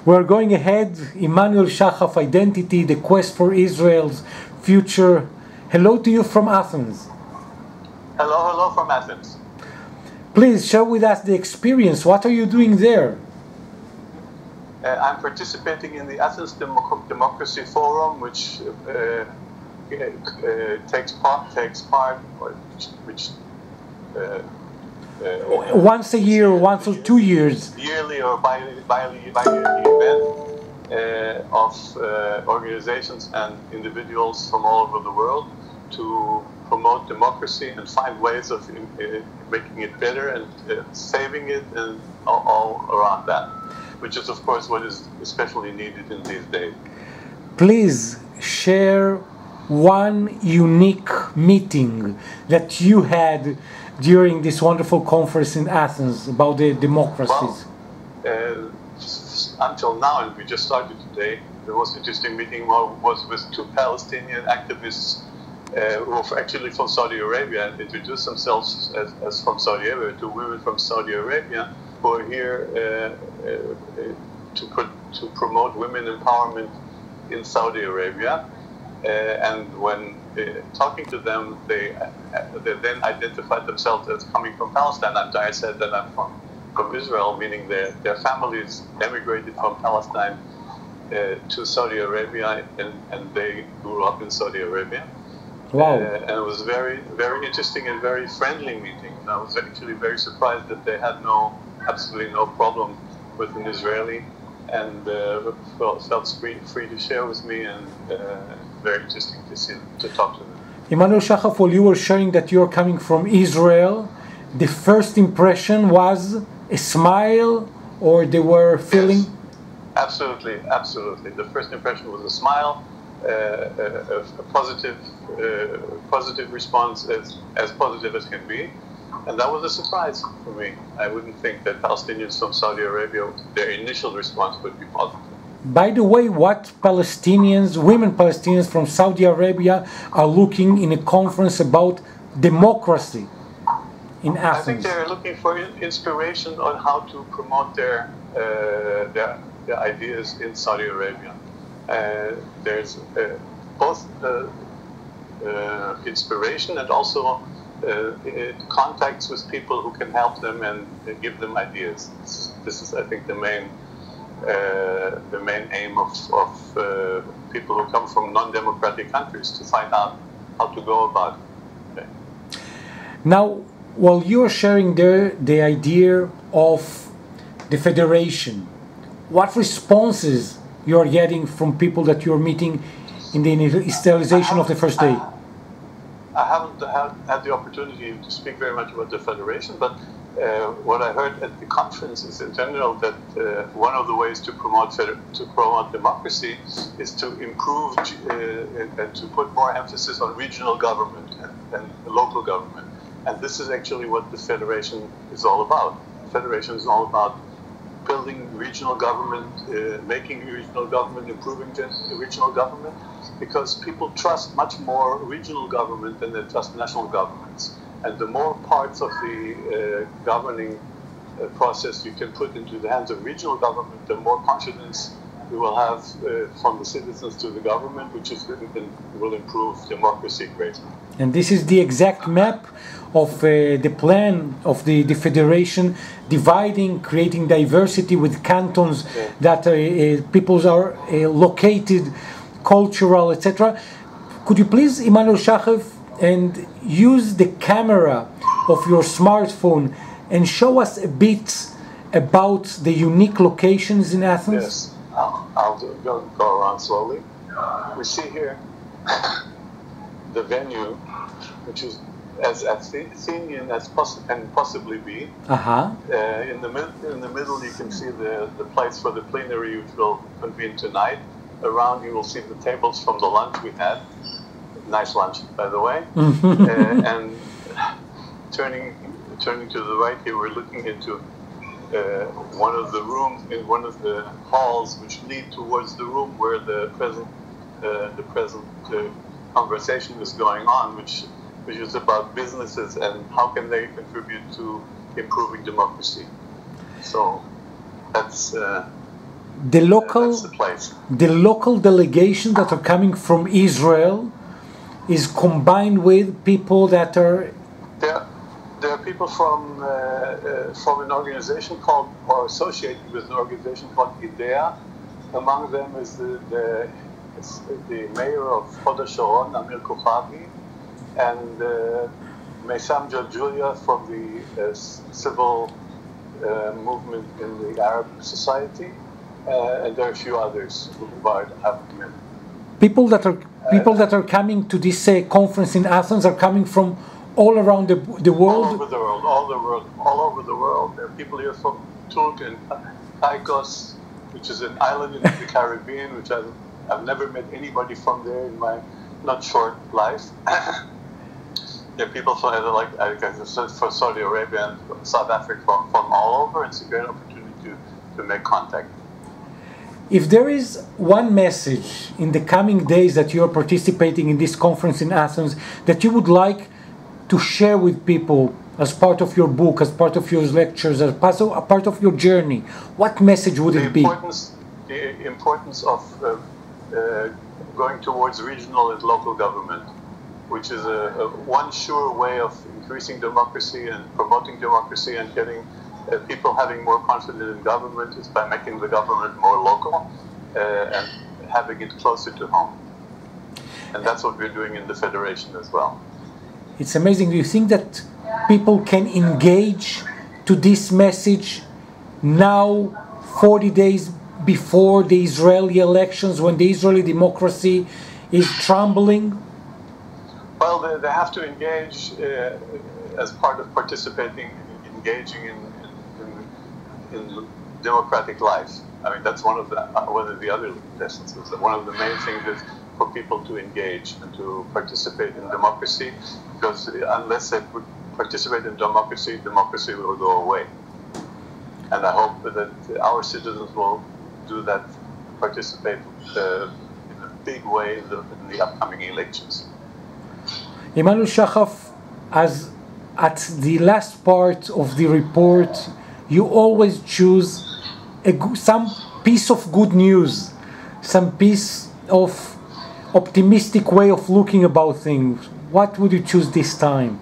We're going ahead. Emmanuel Shachaf, Identity, the Quest for Israel's Future. Hello to you from Athens. Hello from Athens. Please share with us the experience. What are you doing there? I'm participating in the Athens Democracy Forum, which takes part, once a year, once or 2 years. Yearly or bi-yearly event of organizations and individuals from all over the world to promote democracy and find ways of making it better and saving it and all around that, which is of course what is especially needed in these days. Please share one unique meeting that you had during this wonderful conference in Athens about the democracies. Well, until now, and we just started today, the most interesting meeting was with two Palestinian activists who are actually from Saudi Arabia and introduced themselves as from Saudi Arabia, two women from Saudi Arabia who are here to promote women empowerment in Saudi Arabia. And when talking to them, they then identified themselves as coming from Palestine. And I said that I'm from Israel, meaning their families emigrated from Palestine to Saudi Arabia, and they grew up in Saudi Arabia. Wow. And it was very, very interesting and very friendly meeting. I was actually very surprised that they had absolutely no problem with an Israeli, and felt free to share with me, and very interesting to talk to them. Emmanuel Shachaf, while you were sharing that you're coming from Israel, the first impression was a smile, or they were feeling? Yes, absolutely. The first impression was a smile, a positive response, as positive as can be. And that was a surprise for me. I wouldn't think that Palestinians from Saudi Arabia, their initial response would be positive. By the way, what women Palestinians from Saudi Arabia are looking in a conference about democracy in Athens? I think they're looking for inspiration on how to promote their ideas in Saudi Arabia. There's both inspiration and also contacts with people who can help them and give them ideas. This is, I think, the main aim of people who come from non-democratic countries, to find out how to go about it. Okay. Now, while you're sharing there the idea of the federation, what responses you're getting from people that you're meeting in the initialization of the first day? I haven't had the opportunity to speak very much about the federation, but what I heard at the conference is in general that one of the ways to promote democracy is to improve and to put more emphasis on regional government and local government. And this is actually what the federation is all about. The federation is all about building regional government, making regional government, improving regional government, because people trust much more regional government than they trust national governments. And the more parts of the governing process you can put into the hands of regional government, the more confidence we will have from the citizens to the government, which will improve democracy greatly. And this is the exact map of the plan of the federation, creating diversity with cantons, yeah, that peoples are located, cultural, etc. Could you please, Emmanuel Shachaf, and use the camera of your smartphone and show us a bit about the unique locations in Athens? Yes, I'll go around slowly. We see here the venue, which is as Athenian as can possibly be. In the middle, you can see the place for the plenary, which will convene tonight. Around, you will see the tables from the lunch we had. Nice lunch, by the way. And turning to the right here, we're looking into one of the rooms in one of the halls, which lead towards the room where the present conversation is going on, which is about businesses and how can they contribute to improving democracy. So that's the local, that's the place. The local delegation that are coming from Israel is combined with people that are... There are people from an organization called, or associated with an organization called IDEA. Among them is the mayor of Hod HaSharon, Amir Kochavi, and Meisam Julia from the civil movement in the Arab society, and there are a few others who have come in. People that are coming to this conference in Athens are coming from all around the world. All over the world. There are people here from Turk and Caicos, which is an island in the Caribbean, which I've never met anybody from there in my not short life. There are people from, like I said, from Saudi Arabia and South Africa, from all over. It's a great opportunity to make contact. If there is one message in the coming days that you are participating in this conference in Athens that you would like to share with people as part of your book, as part of your lectures, as part of your journey, what message would it be? The importance of going towards regional and local government, which is one sure way of increasing democracy and promoting democracy and getting people having more confidence in government is by making the government more local and having it closer to home. And that's what we're doing in the Federation as well. It's amazing. Do you think that people can engage to this message now, 40 days before the Israeli elections, when the Israeli democracy is trembling? Well, they have to engage as part of engaging in democratic life. I mean, that's one of the other lessons. One of the main things is for people to engage and to participate in democracy, because unless they participate in democracy, democracy will go away. And I hope that our citizens will do that, participate in a big way in the upcoming elections. Emmanuel Shachaf, as at the last part of the report, you always choose some piece of good news, some piece of optimistic way of looking about things. What would you choose this time?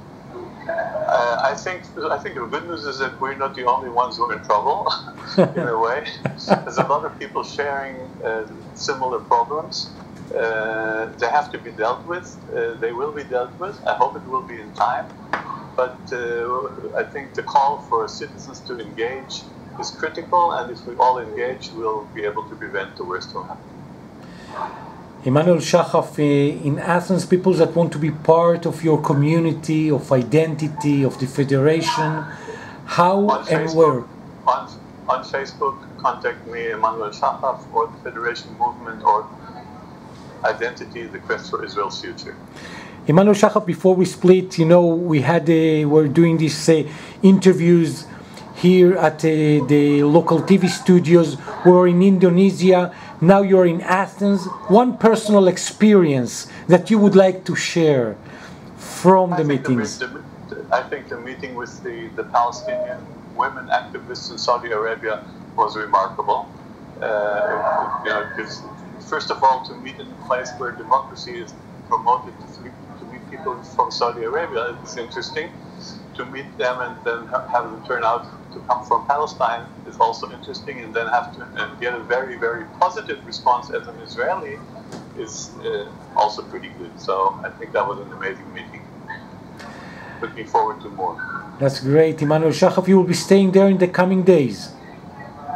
I think the good news is that we're not the only ones who are in trouble, in a way. There's a lot of people sharing similar problems. They have to be dealt with. They will be dealt with. I hope it will be in time. But I think the call for citizens to engage is critical, and if we all engage, we'll be able to prevent the worst from happening. Emmanuel Shachaf, in Athens, people that want to be part of your community, of identity, of the Federation, how and where? On Facebook, contact me, Emmanuel Shachaf, or the Federation Movement, or Identity, the Quest for Israel's Future. Emmanuel Shachaf, before we split, we're doing these interviews here at the local TV studios. We're in Indonesia. Now you're in Athens. One personal experience that you would like to share from the meetings? I think the meeting with the Palestinian women activists in Saudi Arabia was remarkable. Because first of all, to meet in a place where democracy is promoted, to meet people from Saudi Arabia is interesting. To meet them and then have them turn out to come from Palestine is also interesting, and then get a very, very positive response as an Israeli is also pretty good. So I think that was an amazing meeting. Looking forward to more. That's great. Emmanuel Shachaf, you will be staying there in the coming days.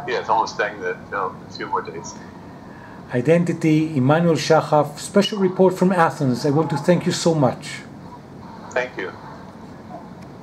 Yes, I'm staying there a few more days. Identity, Emmanuel Shachaf, special report from Athens. I want to thank you so much. Thank you.